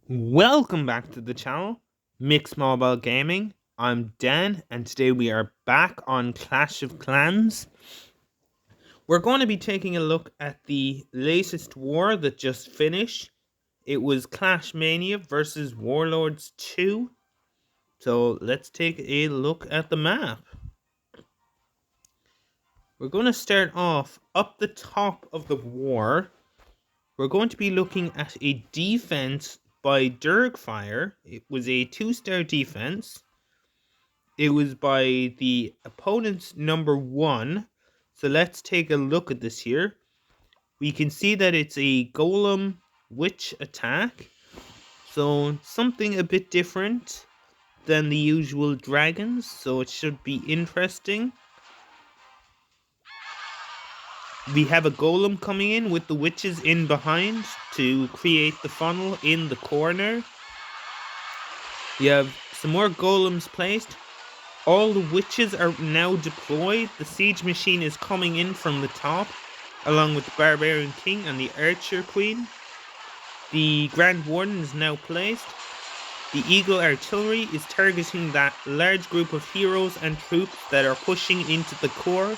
Welcome back to the channel, Mixed Mobile Gaming. I'm Dan, and today we are back on Clash of Clans. We're going to be taking a look at the latest war that just finished. It was Clash Mania versus Warlords 2. So let's take a look at the map. We're going to start off up the top of the war. We're going to be looking at a defense by Durgfire. It was a 2-star defense. It was by the opponent's number 1. So let's take a look at this here. We can see that it's a Golem Witch attack. So something a bit different than the usual dragons. So it should be interesting. We have a Golem coming in with the witches in behind to create the funnel in the corner. We have some more Golems placed. All the witches are now deployed. The siege machine is coming in from the top, along with the Barbarian King and the Archer Queen. The Grand Warden is now placed. The Eagle Artillery is targeting that large group of heroes and troops that are pushing into the core.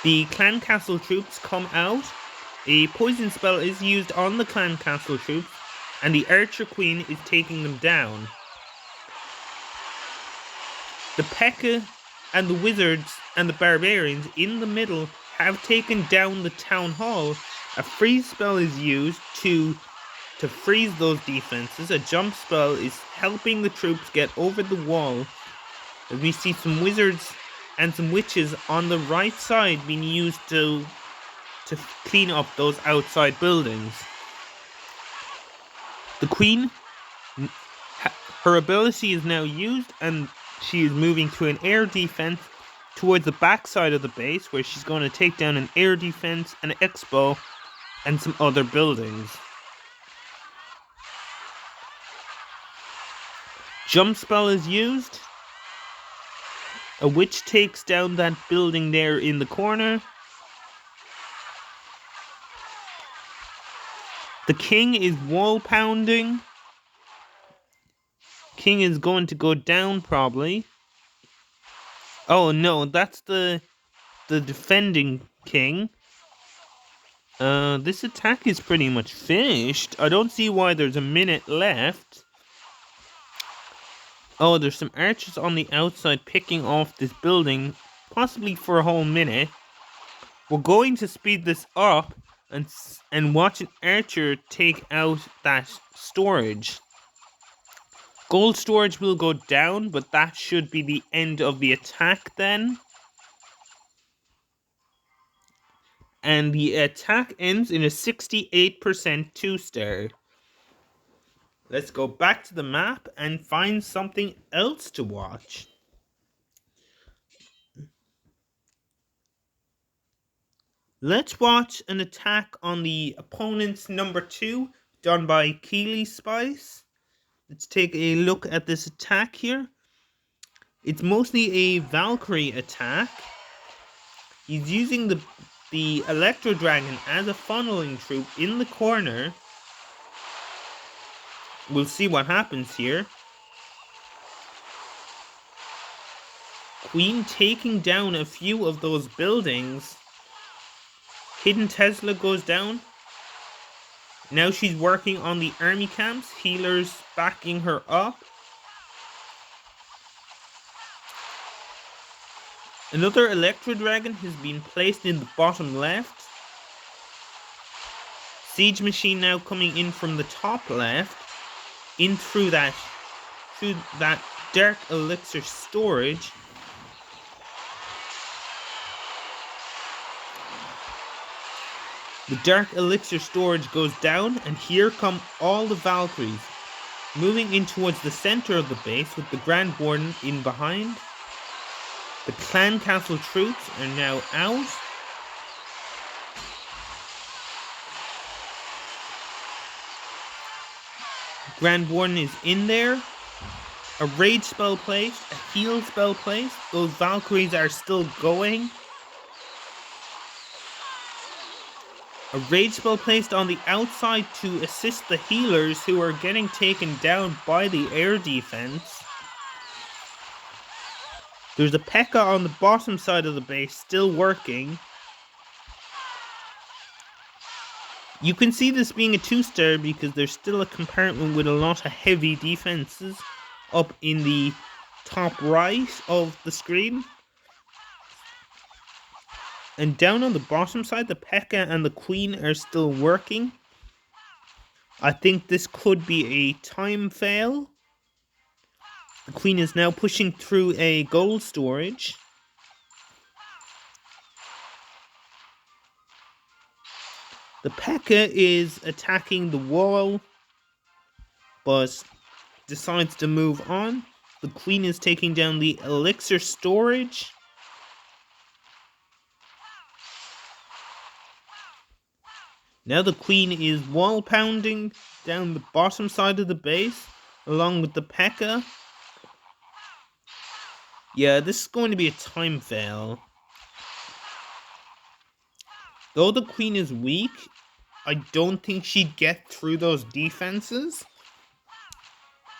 The Clan Castle troops come out. A poison spell is used on the Clan Castle troops, and the Archer Queen is taking them down. The P.E.K.K.A. and the Wizards and the Barbarians in the middle have taken down the Town Hall. A freeze spell is used to freeze those defenses. A jump spell is helping the troops get over the wall. As we see some wizards and some witches on the right side being used to clean up those outside buildings. The Queen, her ability is now used, and she is moving to an air defense towards the back side of the base, where she's going to take down an air defense, an expo, and some other buildings. Jump spell is used. A witch takes down that building there in the corner. The king is wall pounding. King is going to go down probably. Oh no, that's the defending king. This attack is pretty much finished. I don't see why there's a minute left. Oh, there's some archers on the outside picking off this building, possibly for a whole minute. We're going to speed this up and watch an archer take out that storage. Gold storage will go down, but that should be the end of the attack then. And the attack ends in a 68% 2-star. Let's go back to the map and find something else to watch. Let's watch an attack on the opponent's number 2 done by Keely Spice. Let's take a look at this attack here. It's mostly a Valkyrie attack. He's using the Electro Dragon as a funneling troop in the corner. We'll see what happens here. Queen taking down a few of those buildings. Hidden Tesla goes down. Now she's working on the army camps. Healers backing her up. Another Electro Dragon has been placed in the bottom left. Siege machine now coming in from the top left. In through that dark elixir storage. The dark elixir storage goes down, and here come all the Valkyries, moving in towards the center of the base with the Grand Warden in behind. The Clan Castle troops are now out. Grand Warden is in there. A rage spell placed, a heal spell placed. Those Valkyries are still going. A rage spell placed on the outside to assist the healers who are getting taken down by the air defense. There's a P.E.K.K.A on the bottom side of the base still working. You can see this being a 2-star because there's still a compartment with a lot of heavy defenses up in the top right of the screen. And down on the bottom side, the P.E.K.K.A and the Queen are still working. I think this could be a time fail. The Queen is now pushing through a gold storage. The P.E.K.K.A is attacking the wall, but decides to move on. The Queen is taking down the elixir storage. Now the Queen is wall pounding down the bottom side of the base, along with the P.E.K.K.A. Yeah, this is going to be a time fail. Though the Queen is weak, I don't think she'd get through those defenses.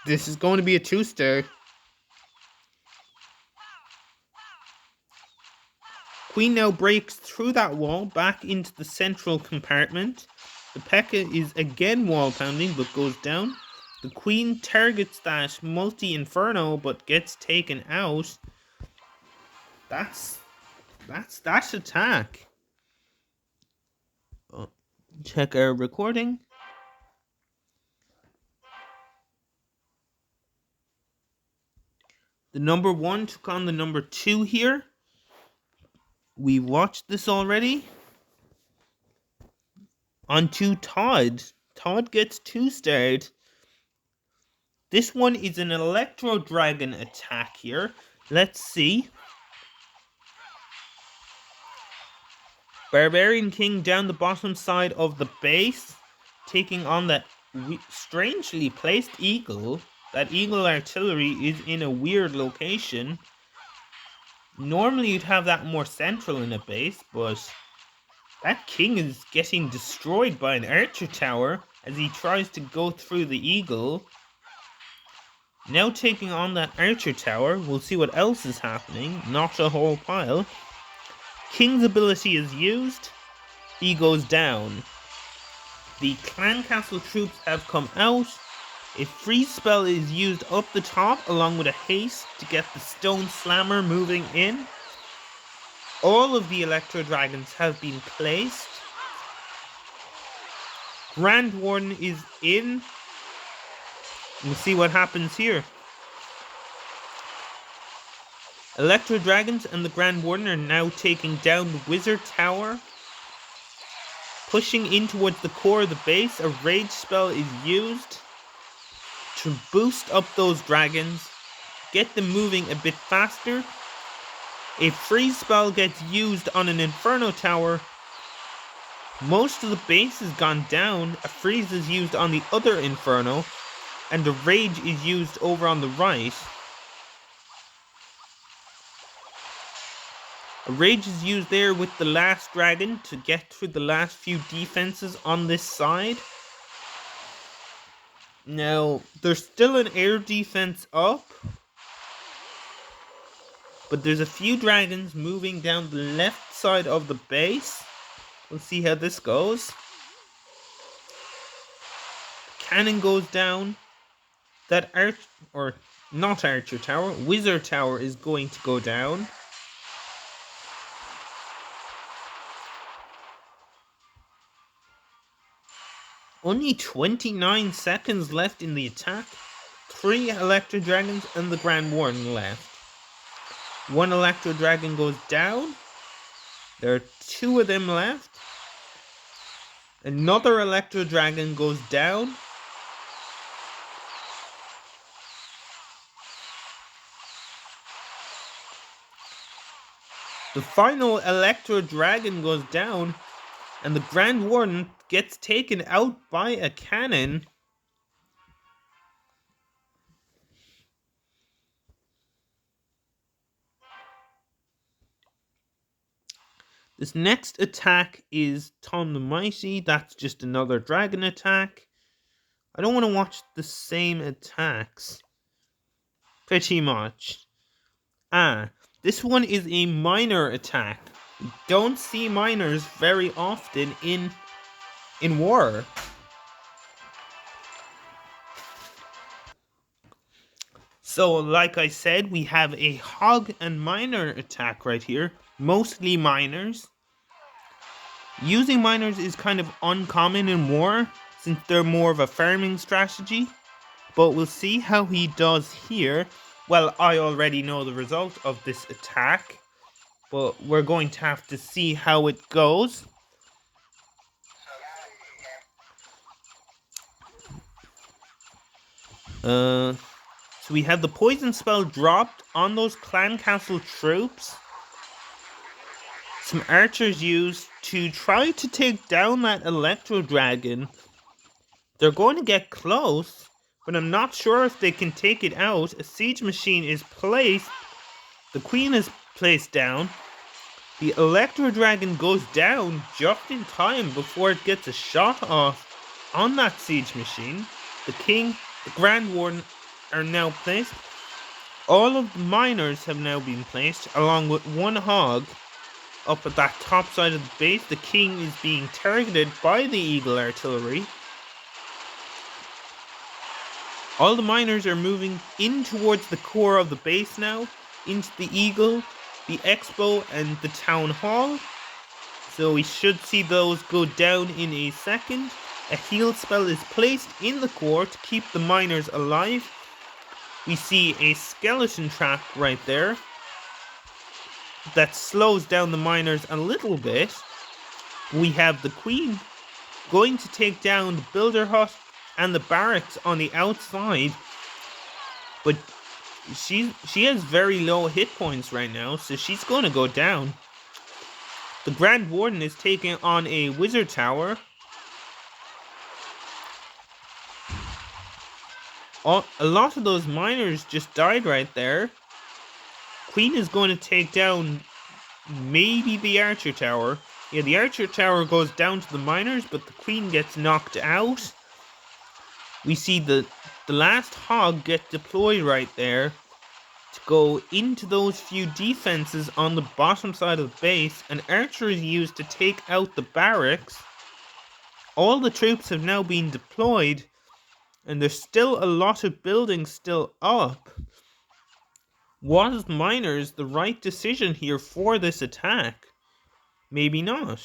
This is going to be a 2-star. Queen now breaks through that wall back into the central compartment. The P.E.K.K.A is again wall pounding but goes down. The Queen targets that multi-inferno but gets taken out. That's that attack. Check our recording. The number 1 took on the number 2 here. We watched this already. On to Todd. Todd gets 2-starred. This one is an Electro Dragon attack here. Let's see. Barbarian King down the bottom side of the base, taking on that strangely placed eagle. That eagle artillery is in a weird location. Normally you'd have that more central in a base, but that king is getting destroyed by an archer tower as he tries to go through the eagle. Now taking on that archer tower, we'll see what else is happening. Not a whole pile. King's ability is used. He goes down. The clan castle troops have come out. A freeze spell is used up the top along with a haste to get the stone slammer moving in. All of the Electro Dragons have been placed. Grand Warden is in. We'll see what happens here. Electro Dragons and the Grand Warden are now taking down the Wizard Tower. Pushing in towards the core of the base, a rage spell is used to boost up those dragons, get them moving a bit faster. A freeze spell gets used on an Inferno Tower. Most of the base has gone down. A freeze is used on the other Inferno, and a rage is used over on the right. A rage is used there with the last dragon to get through the last few defenses on this side. Now, there's still an air defense up, but there's a few dragons moving down the left side of the base. We'll see how this goes. Cannon goes down. That archer tower, wizard tower is going to go down. Only 29 seconds left in the attack. 3 Electro Dragons and the Grand Warden left. 1 Electro Dragon goes down. There are 2 of them left. Another Electro Dragon goes down. The final Electro Dragon goes down, and the Grand Warden gets taken out by a cannon. This next attack is Tom the Mighty. That's just another dragon attack. I don't want to watch the same attacks. Pretty much. This one is a minor attack. We don't see minors very often in war. So, like I said, we have a hog and minor attack right here. Mostly minors. Using minors is kind of uncommon in war, since they're more of a farming strategy. But we'll see how he does here. Well, I already know the result of this attack, but we're going to have to see how it goes. So we have the poison spell dropped on those clan castle troops. Some archers used to try to take down that Electro dragon. They're going to get close, but I'm not sure if they can take it out. A siege machine is placed. The queen is placed down. The Electro dragon goes down just in time before it gets a shot off on that siege machine. The king, the grand warden are now placed. All of the miners have now been placed, along with one hog up at that top side of the base. The king is being targeted by the eagle artillery. All the miners are moving in towards the core of the base now, into the eagle, the expo, and the town hall. So we should see those go down in a second. A heal spell is placed in the core to keep the miners alive. We see a skeleton trap right there that slows down the miners a little bit. We have the queen going to take down the builder hut and the barracks on the outside, but she has very low hit points right now, so she's going to go down. The Grand Warden is taking on a wizard tower. A lot of those miners just died right there. Queen is going to take down maybe the archer tower. Yeah, the archer tower goes down to the miners, but the queen gets knocked out. We see the last hog get deployed right there to go into those few defenses on the bottom side of the base. An archer is used to take out the barracks. All the troops have now been deployed, and there's still a lot of buildings still up. Was miners the right decision here for this attack? Maybe not.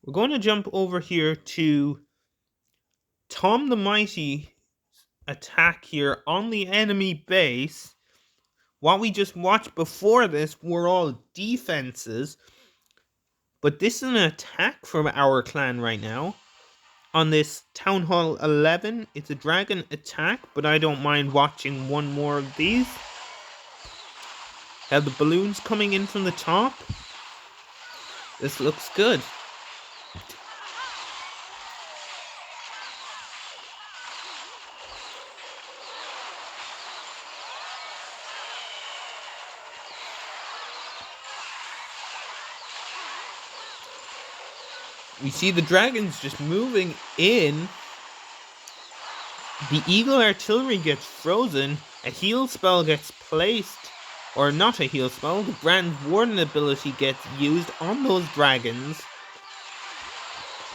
We're going to jump over here to Tom the Mighty attack here on the enemy base. What we just watched before this were all defenses, but this is an attack from our clan right now. On this Town Hall 11, it's a dragon attack, but I don't mind watching one more of these. Have the balloons coming in from the top. This looks good. We see the dragons just moving in. The eagle artillery gets frozen. A heal spell gets placed. Or not a heal spell. The Grand Warden ability gets used on those dragons.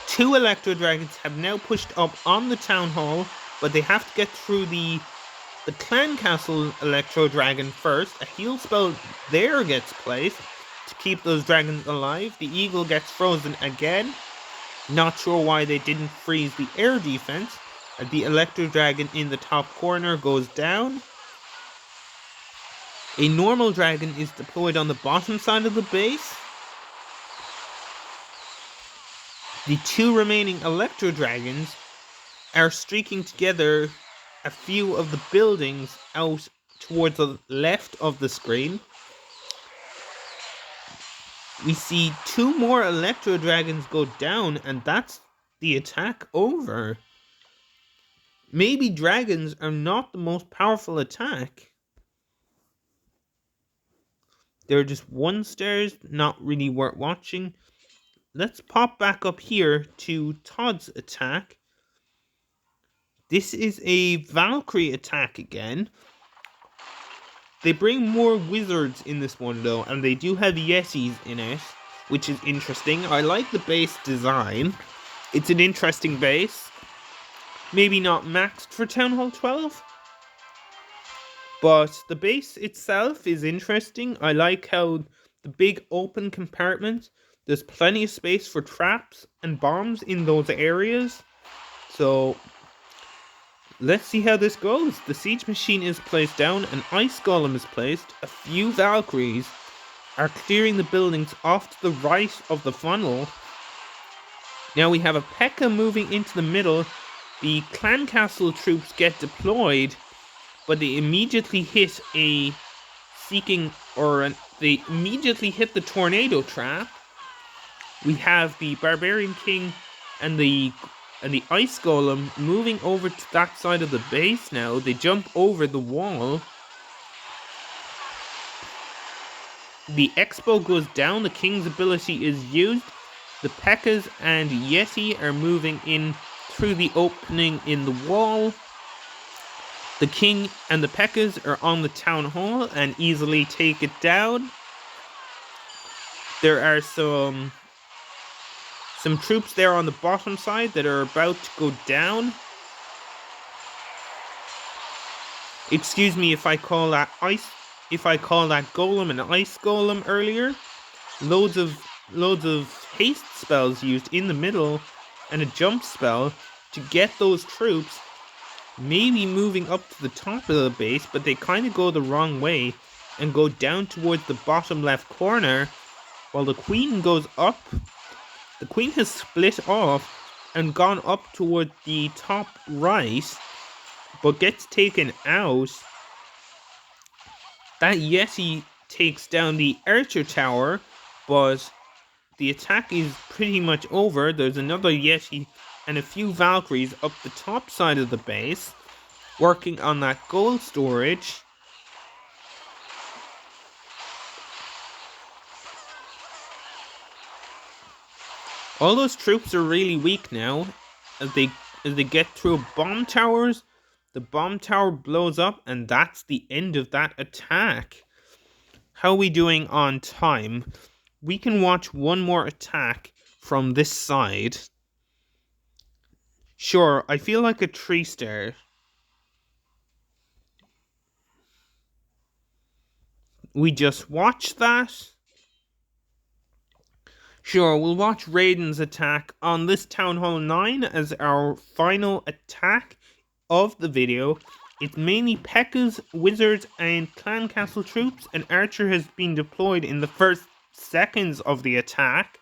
2 Electro dragons have now pushed up on the town hall, but they have to get through the clan castle Electro dragon first. A heal spell there gets placed to keep those dragons alive. The eagle gets frozen again. Not sure why they didn't freeze the air defense. The Electro dragon in the top corner goes down. A normal dragon is deployed on the bottom side of the base. The 2 remaining Electro dragons are streaking together a few of the buildings out towards the left of the screen. We see 2 more Electro dragons go down, and that's the attack over. Maybe dragons are not the most powerful attack. They're just 1-stars, not really worth watching. Let's pop back up here to Todd's attack. This is a Valkyrie attack again. They bring more wizards in this one though, and they do have Yetis in it, which is interesting. I like the base design. It's an interesting base. Maybe not maxed for Town Hall 12, but the base itself is interesting. I like how the big open compartment, there's plenty of space for traps and bombs in those areas. So let's see how this goes. The siege machine is placed down, an ice golem is placed, a few Valkyries are clearing the buildings off to the right of the funnel. Now we have a P.E.K.K.A moving into the middle. The clan castle troops get deployed, but they immediately hit they immediately hit the tornado trap. We have the barbarian king and the ice golem moving over to that side of the base now. They jump over the wall. The expo goes down, the king's ability is used. The P.E.K.K.As and Yeti are moving in through the opening in the wall. The king and the P.E.K.K.As are on the town hall and easily take it down. There are some troops there on the bottom side that are about to go down. Excuse me if I call that golem an ice golem earlier. Loads of haste spells used in the middle and a jump spell to get those troops maybe moving up to the top of the base, but they kind of go the wrong way and go down towards the bottom left corner while the queen goes up. The queen has split off and gone up toward the top right, but gets taken out. That Yeti takes down the archer tower, but the attack is pretty much over. There's another Yeti and a few Valkyries up the top side of the base, working on that gold storage. All those troops are really weak now. As they get through bomb towers, the bomb tower blows up, and that's the end of that attack. How are we doing on time? We can watch one more attack from this side. Sure, I feel like a 3-star. We just watch that. Sure, we'll watch Raiden's attack on this Town Hall 9 as our final attack of the video. It's mainly P.E.K.K.As, wizards, and clan castle troops. An archer has been deployed in the first seconds of the attack.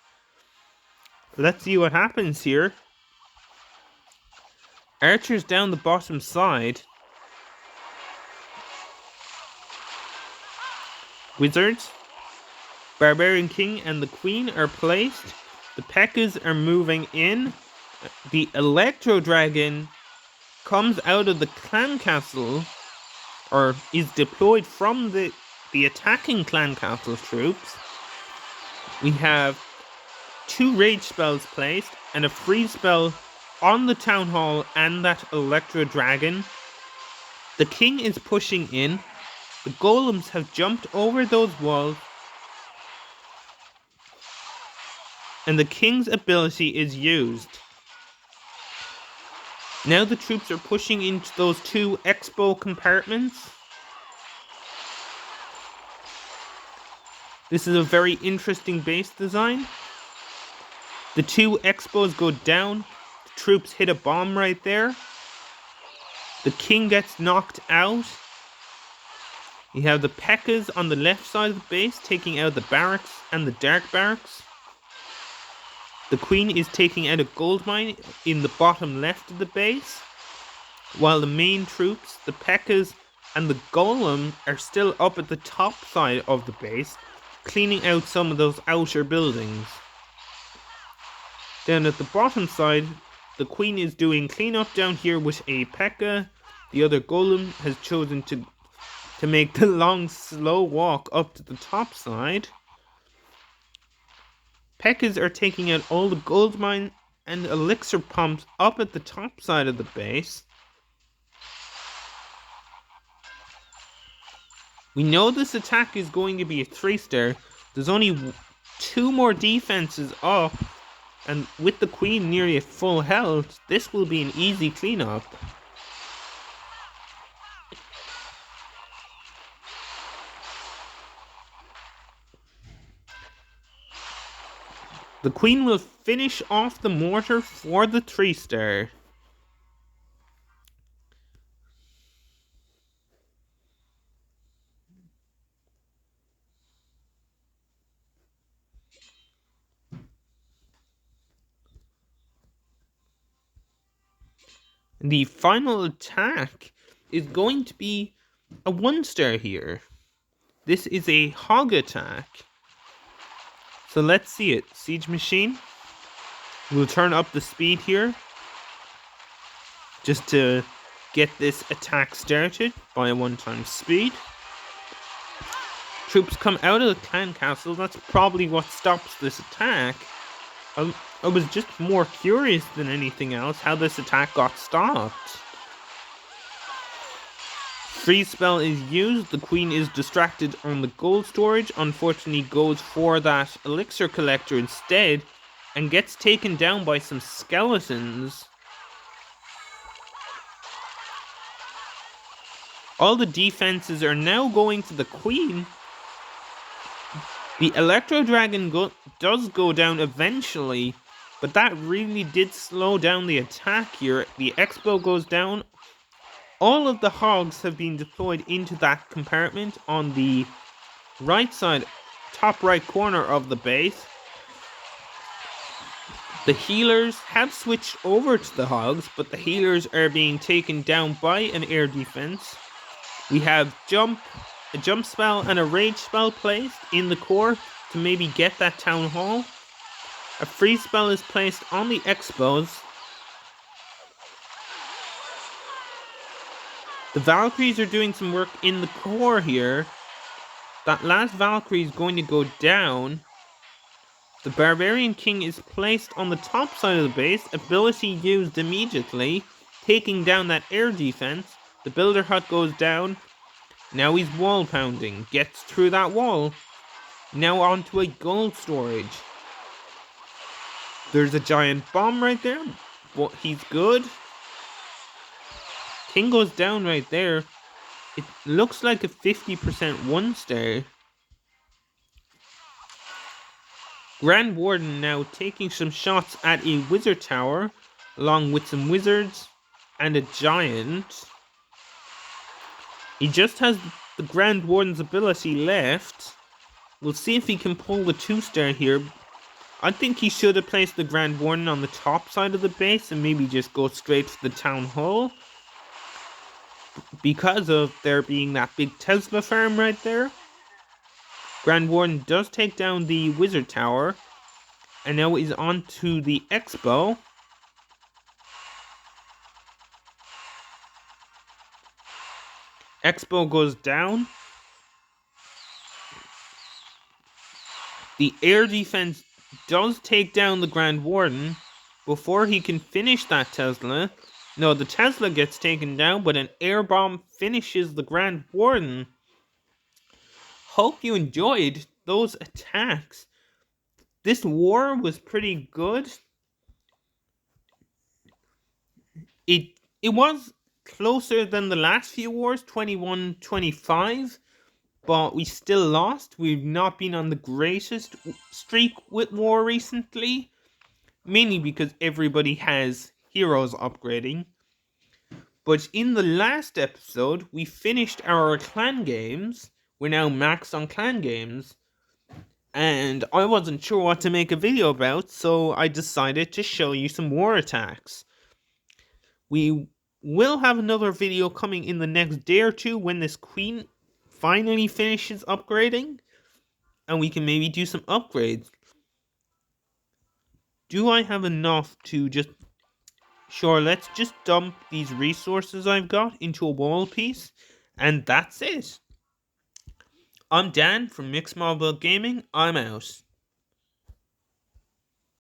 Let's see what happens here. Archers down the bottom side. Wizards, Barbarian King and the Queen are placed. The P.E.K.K.As are moving in. The Electro Dragon comes out of the clan castle, or is deployed from the attacking clan castle troops. We have 2 rage spells placed and a freeze spell on the town hall and that Electro Dragon. The king is pushing in. The golems have jumped over those walls, and the king's ability is used. Now the troops are pushing into those 2 expo compartments. This is a very interesting base design. The 2 expos go down. The troops hit a bomb right there. The king gets knocked out. You have the P.E.K.K.As on the left side of the base taking out the barracks and the dark barracks. The queen is taking out a gold mine in the bottom left of the base, while the main troops, the P.E.K.K.As and the golem, are still up at the top side of the base, cleaning out some of those outer buildings. Down at the bottom side, the queen is doing cleanup down here with a P.E.K.K.A. The other golem has chosen to make the long, slow walk up to the top side. P.E.K.K.A.s are taking out all the gold mine and elixir pumps up at the top side of the base. We know this attack is going to be a 3-star. There's only 2 more defenses up, and with the queen nearly at full health, this will be an easy cleanup. The queen will finish off the mortar for the 3-star. The final attack is going to be a 1-star here. This is a hog attack. So let's see it. Siege machine. We'll turn up the speed here, just to get this attack started by a 1-time speed. Troops come out of the clan castle. That's probably what stops this attack. I was just more curious than anything else how this attack got stopped. Freeze spell is used. The queen is distracted on the gold storage. Unfortunately goes for that elixir collector instead and gets taken down by some skeletons. All the defenses are now going to the queen. The Electro Dragon does go down eventually, but that really did slow down the attack here. The Expo goes down. All of the hogs have been deployed into that compartment on the right side, top right corner of the base. The healers have switched over to the hogs, but the healers are being taken down by an air defense. We have a jump spell and a rage spell placed in the core to maybe get that town hall. A freeze spell is placed on the expos. The Valkyries are doing some work in the core here. That last Valkyrie is going to go down. The Barbarian King is placed on the top side of the base. Ability used immediately, taking down that air defense. The Builder Hut goes down. Now he's wall pounding. Gets through that wall. Now onto a gold storage. There's a giant bomb right there, but he's good. King goes down right there. It looks like a 50% 1-star. Grand Warden now taking some shots at a wizard tower, along with some wizards and a giant. He just has the Grand Warden's ability left. We'll see if he can pull the 2-star here. I think he should have placed the Grand Warden on the top side of the base and maybe just go straight for the town hall, because of there being that big Tesla farm right there. Grand Warden does take down the wizard tower, and now is on to the expo. Expo goes down. The air defense does take down the Grand Warden before he can finish that Tesla. No, the Tesla gets taken down, but an air bomb finishes the Grand Warden. Hope you enjoyed those attacks. This war was pretty good. It was closer than the last few wars, 21-25, but we still lost. We've not been on the greatest streak with war recently, mainly because everybody has heroes upgrading. But in the last episode, we finished our clan games. We're now maxed on clan games, and I wasn't sure what to make a video about, so I decided to show you some war attacks. We will have another video coming in the next day or two when this queen finally finishes upgrading, and we can maybe do some upgrades. Do I have enough to just Sure, let's just dump these resources I've got into a wall piece, and that's it. I'm Dan from Mixed Marble Gaming. I'm out.